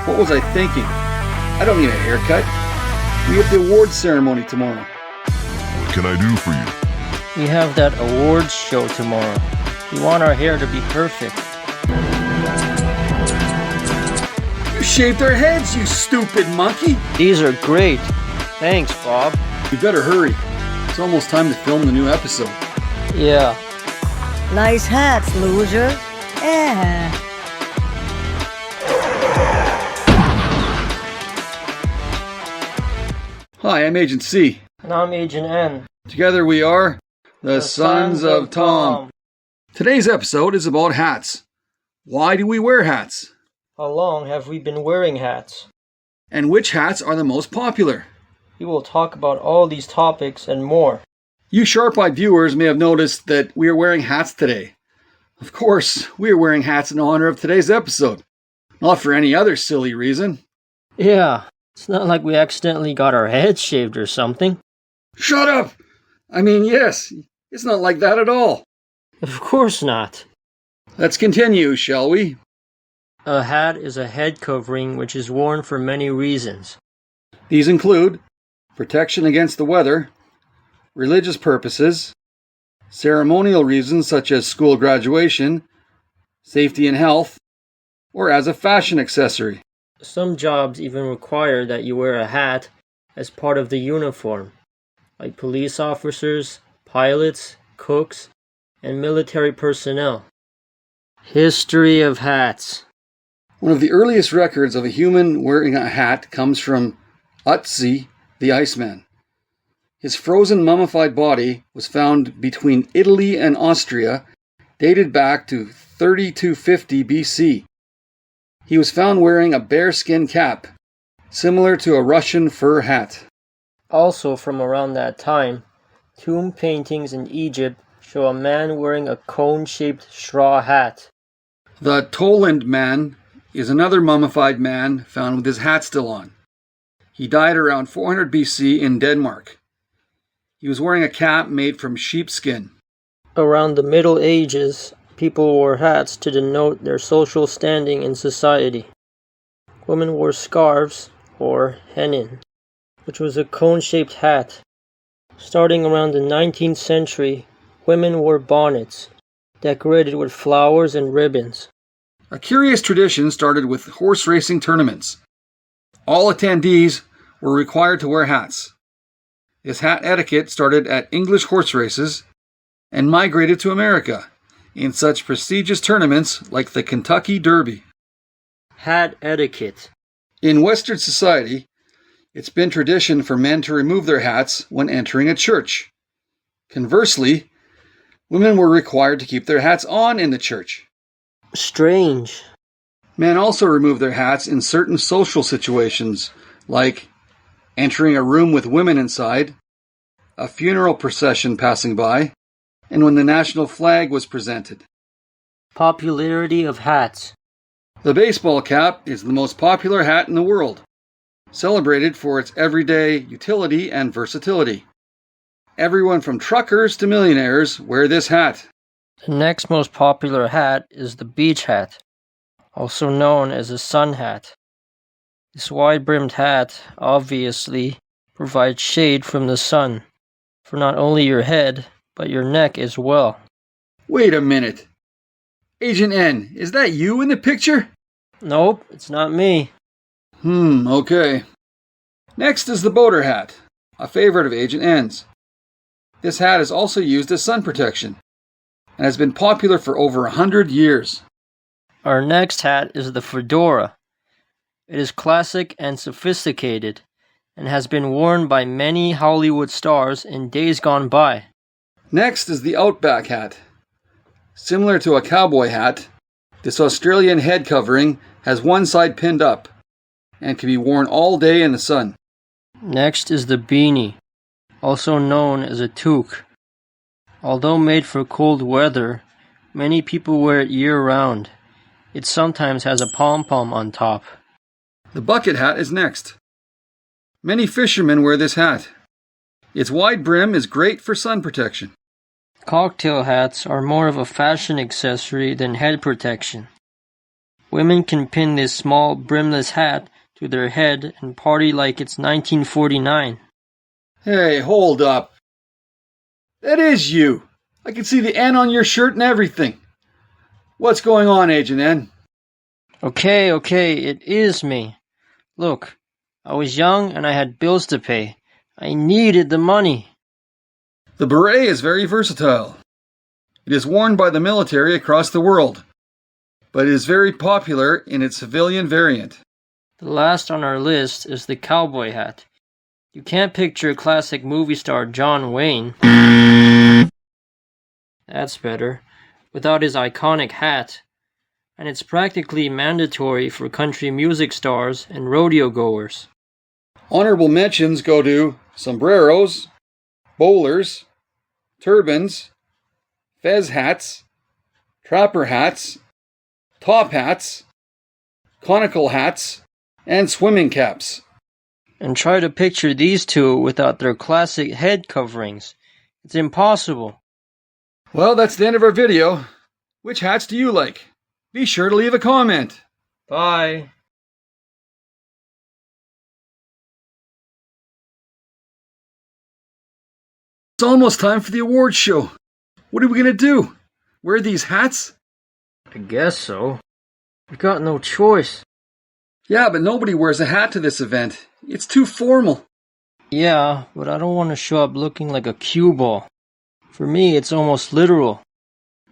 What was I thinking? I don't need a haircut. We have the awards ceremony tomorrow. What can I do for you? We have that awards show tomorrow. We want our hair to be perfect. You shaved our heads, you stupid monkey! These are great. Thanks, Bob. You better hurry. It's almost time to film the new episode. Yeah. Nice hats, loser. Hi, I'm Agent C. And I'm Agent N. Together we are the Sons of Thomp. Today's episode is about hats. Why do we wear hats? How long have we been wearing hats? And which hats are the most popular? We will talk about all these topics and more. You sharp-eyed viewers may have noticed that we are wearing hats today. Of course, we are wearing hats in honor of today's episode. Not for any other silly reason. Yeah, it's not like we accidentally got our heads shaved or something. Shut up! I mean, yes, it's not like that at all. Of course not. Let's continue, shall we? A hat is a head covering which is worn for many reasons. These include protection against the weather, religious purposes, ceremonial reasons such as school graduation, safety and health, or as a fashion accessory. Some jobs even require that you wear a hat as part of the uniform, like police officers, pilots, cooks, and military personnel. History of hats. One of the earliest records of a human wearing a hat comes from Ötzi, the Iceman. His frozen mummified body was found between Italy and Austria, dated back to 3250 BC. He was found wearing a bearskin cap, similar to a Russian fur hat. Also from around that time, tomb paintings in Egypt show a man wearing a cone-shaped straw hat. The Toland man is another mummified man found with his hat still on. He died around 400 BC in Denmark. He was wearing a cap made from sheepskin. Around the Middle Ages, people wore hats to denote their social standing in society. Women wore scarves, or hennin, which was a cone-shaped hat. Starting around the 19th century, women wore bonnets, decorated with flowers and ribbons. A curious tradition started with horse racing tournaments. All attendees were required to wear hats. This hat etiquette started at English horse races and migrated to America in such prestigious tournaments like the Kentucky Derby. Hat etiquette. In Western society, it's been tradition for men to remove their hats when entering a church. Conversely, women were required to keep their hats on in the church. Strange. Men also remove their hats in certain social situations, like entering a room with women inside, a funeral procession passing by, and when the national flag was presented. Popularity of hats. The baseball cap is the most popular hat in the world, celebrated for its everyday utility and versatility. Everyone from truckers to millionaires wear this hat. The next most popular hat is the beach hat, also known as a sun hat. This wide-brimmed hat, obviously, provides shade from the sun, for not only your head, but your neck as well. Wait a minute. Agent N, is that you in the picture? Nope, it's not me. Okay. Next is the boater hat, a favorite of Agent N's. This hat is also used as sun protection, and has been popular for over 100 years. Our next hat is the fedora. It is classic and sophisticated, and has been worn by many Hollywood stars in days gone by. Next is the Outback hat. Similar to a cowboy hat, this Australian head covering has one side pinned up, and can be worn all day in the sun. Next is the beanie, also known as a toque. Although made for cold weather, many people wear it year-round. It sometimes has a pom-pom on top. The bucket hat is next. Many fishermen wear this hat. Its wide brim is great for sun protection. Cocktail hats are more of a fashion accessory than head protection. Women can pin this small brimless hat to their head and party like it's 1949. Hey, hold up. That is you. I can see the N on your shirt and everything. What's going on, Agent N? Okay, it is me. Look, I was young and I had bills to pay. I needed the money. The beret is very versatile. It is worn by the military across the world, but it is very popular in its civilian variant. The last on our list is the cowboy hat. You can't picture classic movie star John Wayne. That's better. Without his iconic hat. And it's practically mandatory for country music stars and rodeo goers. Honorable mentions go to sombreros, bowlers, turbans, fez hats, trapper hats, top hats, conical hats, and swimming caps. And try to picture these two without their classic head coverings. It's impossible. Well, that's the end of our video. Which hats do you like? Be sure to leave a comment. Bye. It's almost time for the awards show. What are we going to do? Wear these hats? I guess so. We got no choice. Yeah, but nobody wears a hat to this event. It's too formal. Yeah, but I don't want to show up looking like a cue ball. For me, it's almost literal.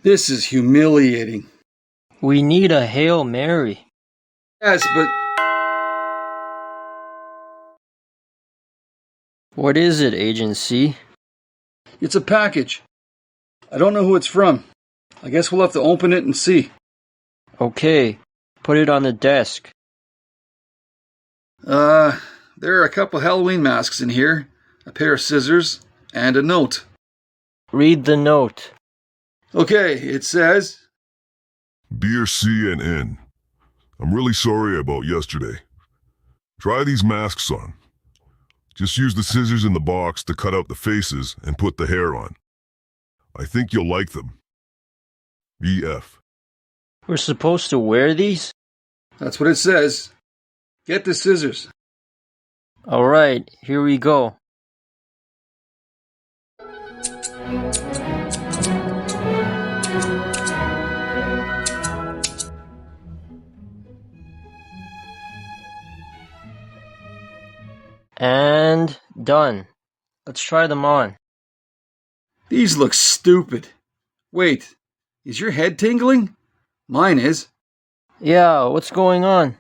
This is humiliating. We need a Hail Mary. Yes, but... What is it, Agent C? It's a package. I don't know who it's from. I guess we'll have to open it and see. Okay, put it on the desk. There are a couple Halloween masks in here, a pair of scissors, and a note. Read the note. Okay, it says... Dear C and N, I'm really sorry about yesterday. Try these masks on. Just use the scissors in the box to cut out the faces and put the hair on. I think you'll like them. EF. We're supposed to wear these? That's what it says. Get the scissors. Alright, here we go. And done. Let's try them on. These look stupid. Wait, is your head tingling? Mine is. Yeah, what's going on?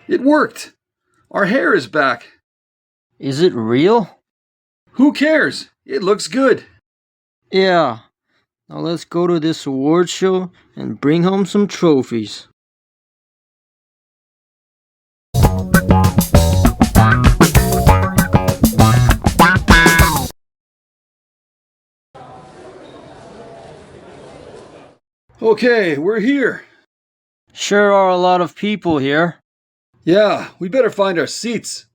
It worked. Our hair is back. Is it real? Who cares? It looks good. Yeah. Now let's go to this award show and bring home some trophies. Okay, we're here. Sure are a lot of people here. Yeah, we better find our seats.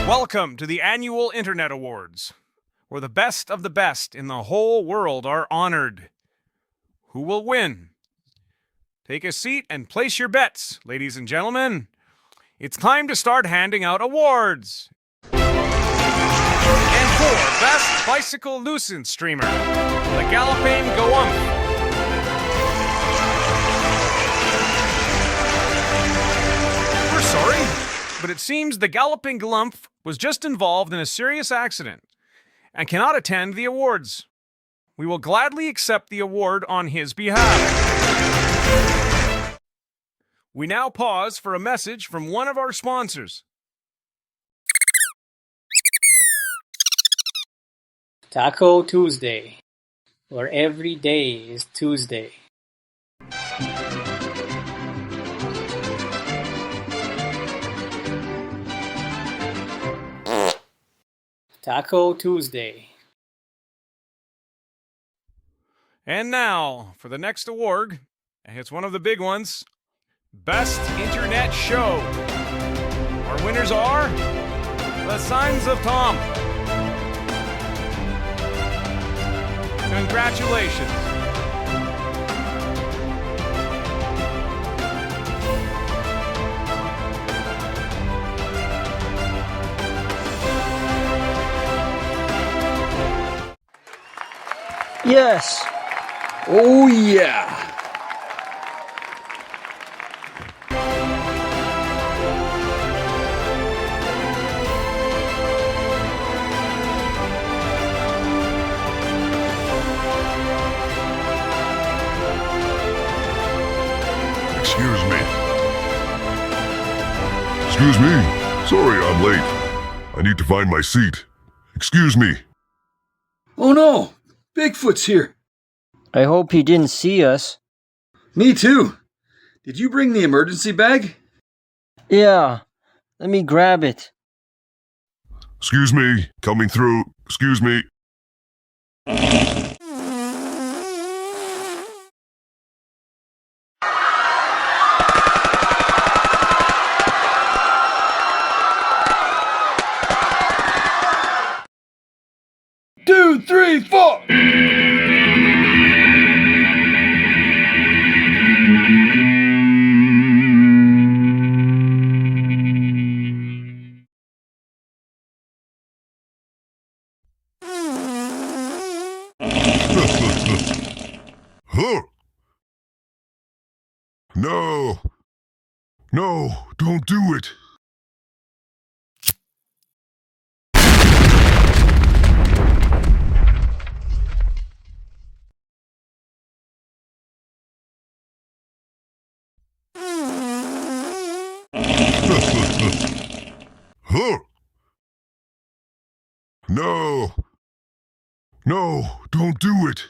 Welcome to the annual Internet Awards, where the best of the best in the whole world are honored. Who will win? Take a seat and place your bets, ladies and gentlemen. It's time to start handing out awards. And for Best Bicycle Nuisance Streamer, the Galloping Goump. We're sorry, but it seems the Galloping Goump was just involved in a serious accident and cannot attend the awards. We will gladly accept the award on his behalf. We now pause for a message from one of our sponsors. Taco Tuesday, where every day is Tuesday. Taco Tuesday. And now, for the next award, it's one of the big ones, Best Internet Show. Our winners are the Signs of Thomp. Congratulations. Yes! Oh, yeah. Excuse me. Excuse me. Sorry I'm late. I need to find my seat. Excuse me. Oh no! Bigfoot's here. I hope he didn't see us. Me too. Did you bring the emergency bag? Yeah, let me grab it. Excuse me. Coming through. Excuse me. Two, three, four! Huh? No. No, don't do it. Huh? No. No, don't do it.